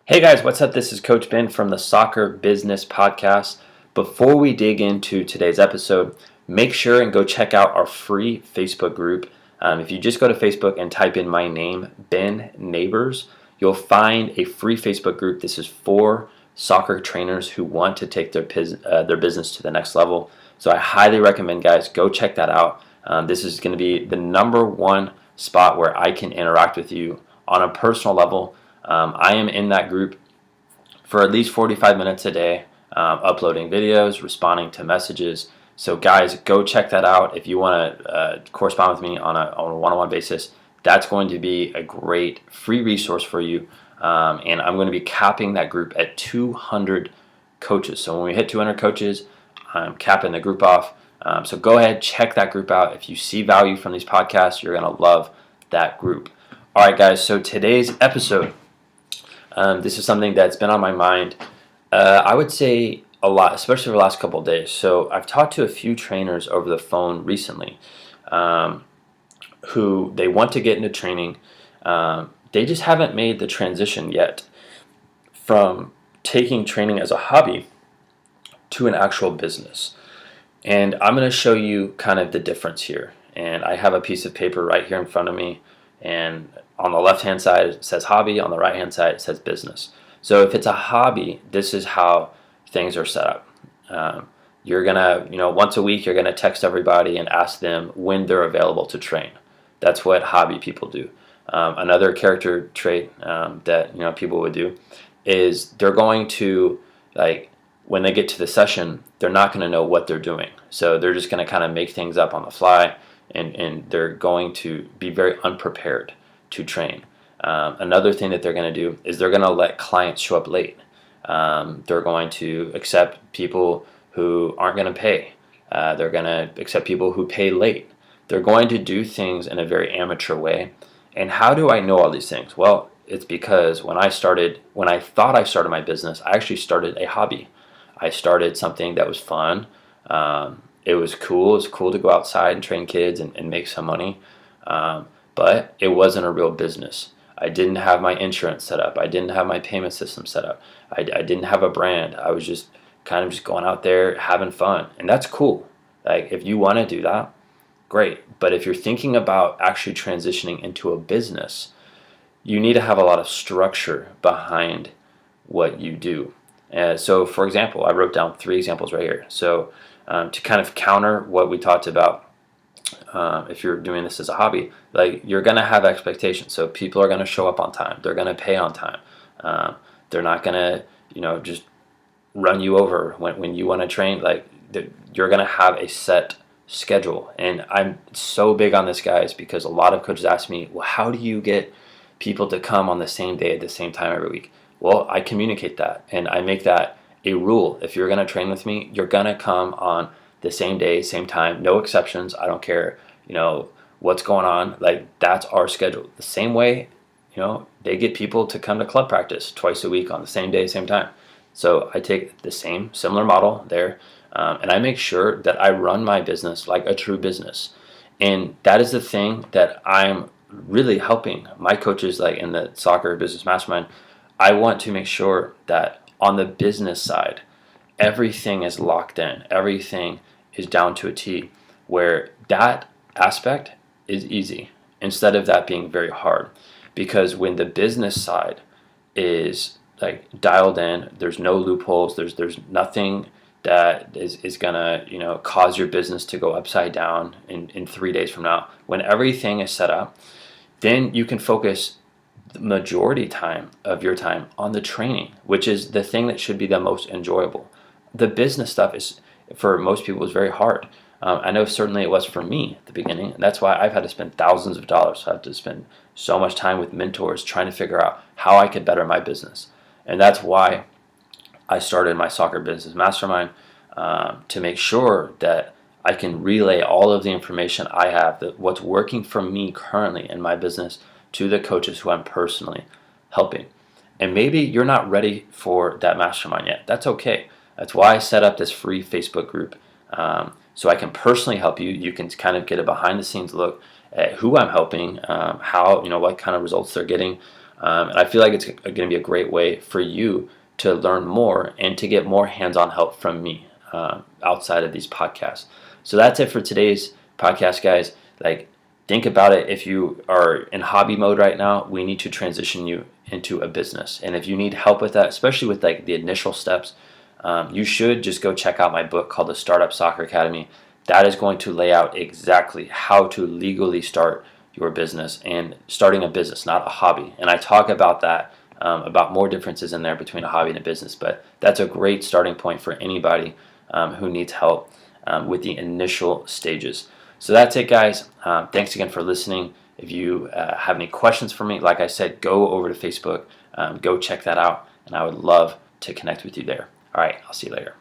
Hey guys, what's up? This is Coach Ben from the Soccer Business Podcast. Before we dig into today's episode, make sure and go check out our free Facebook group. If you just go to Facebook and type in my name, Ben Nabers, you'll find a free Facebook group. This is for soccer trainers who want to take their business to the next level. So I highly recommend, guys, go check that out. This is going to be the number one spot where I can interact with you on a personal level. I am in that group for at least 45 minutes a day, uploading videos, responding to messages. So guys, go check that out. If you want to correspond with me on a one-on-one basis, that's going to be a great free resource for you. And I'm going to be capping that group at 200 coaches. So when we hit 200 coaches, I'm capping the group off. So go ahead, check that group out. If you see value from these podcasts, you're going to love that group. All right, guys, so today's episode, this is something that's been on my mind, I would say a lot, especially over the last couple of days. So I've talked to a few trainers over the phone recently who they want to get into training. They just haven't made the transition yet from taking training as a hobby to an actual business. And I'm going to show you kind of the difference here. And I have a piece of paper right here in front of me. And on the left-hand side, it says hobby. On the right-hand side, it says business. So if it's a hobby, this is how things are set up. You're going to, once a week, you're going to text everybody and ask them when they're available to train. That's what hobby people do. Another character trait that, people would do is they're going to, when they get to the session, they're not going to know what they're doing. So they're just going to kind of make things up on the fly. And they're going to be very unprepared to train. Another thing that they're going to do is they're going to let clients show up late. They're going to accept people who aren't going to pay. They're going to accept people who pay late. They're going to do things in a very amateur way. And how do I know all these things? Well, it's because when I thought I started my business, I actually started a hobby. I started something that was fun. It was cool. It was cool to go outside and train kids and make some money. But it wasn't a real business. I didn't have my insurance set up. I didn't have my payment system set up. I didn't have a brand. I was just kind of just going out there having fun. And that's cool. If you want to do that, great. But if you're thinking about actually transitioning into a business, you need to have a lot of structure behind what you do. So for example, I wrote down 3 examples right here. So to kind of counter what we talked about, if you're doing this as a hobby, you're going to have expectations. So people are going to show up on time. They're going to pay on time. They're not going to, just run you over when you want to train. You're going to have a set schedule. And I'm so big on this, guys, because a lot of coaches ask me, well, how do you get people to come on the same day at the same time every week? Well, I communicate that, and I make that a rule. If you're going to train with me, you're going to come on the same day, same time, no exceptions. I don't care, what's going on. That's our schedule. The same way, they get people to come to club practice twice a week on the same day, same time. So I take the similar model there, and I make sure that I run my business like a true business. And that is the thing that I'm really helping my coaches, in the Soccer Business Mastermind. I want to make sure that on the business side, everything is locked in. Everything is down to a T, where that aspect is easy instead of that being very hard. Because when the business side is dialed in, there's no loopholes, there's nothing that is gonna cause your business to go upside down in 3 days from now. When everything is set up, then you can focus the majority time of your time on the training, which is the thing that should be the most enjoyable. The business stuff is, for most people, is very hard. I know certainly it was for me at the beginning, and that's why I've had to spend thousands of dollars. I have to spend so much time with mentors trying to figure out how I could better my business. And that's why I started my Soccer Business Mastermind, to make sure that I can relay all of the information I have, that what's working for me currently in my business, to the coaches who I'm personally helping. And maybe you're not ready for that mastermind yet. That's okay. That's why I set up this free Facebook group, so I can personally help you. You can kind of get a behind the scenes look at who I'm helping, how, what kind of results they're getting. And I feel like it's going to be a great way for you to learn more and to get more hands-on help from me outside of these podcasts. So that's it for today's podcast, guys. Like, think about it. If you are in hobby mode right now, we need to transition you into a business. And if you need help with that, especially with like the initial steps, you should just go check out my book called The Startup Soccer Academy. That is going to lay out exactly how to legally start your business, and starting a business, not a hobby. And I talk about that, about more differences in there between a hobby and a business. But that's a great starting point for anybody who needs help with the initial stages. So that's it, guys. Thanks again for listening. If you have any questions for me, like I said, go over to Facebook, go check that out, and I would love to connect with you there. All right, I'll see you later.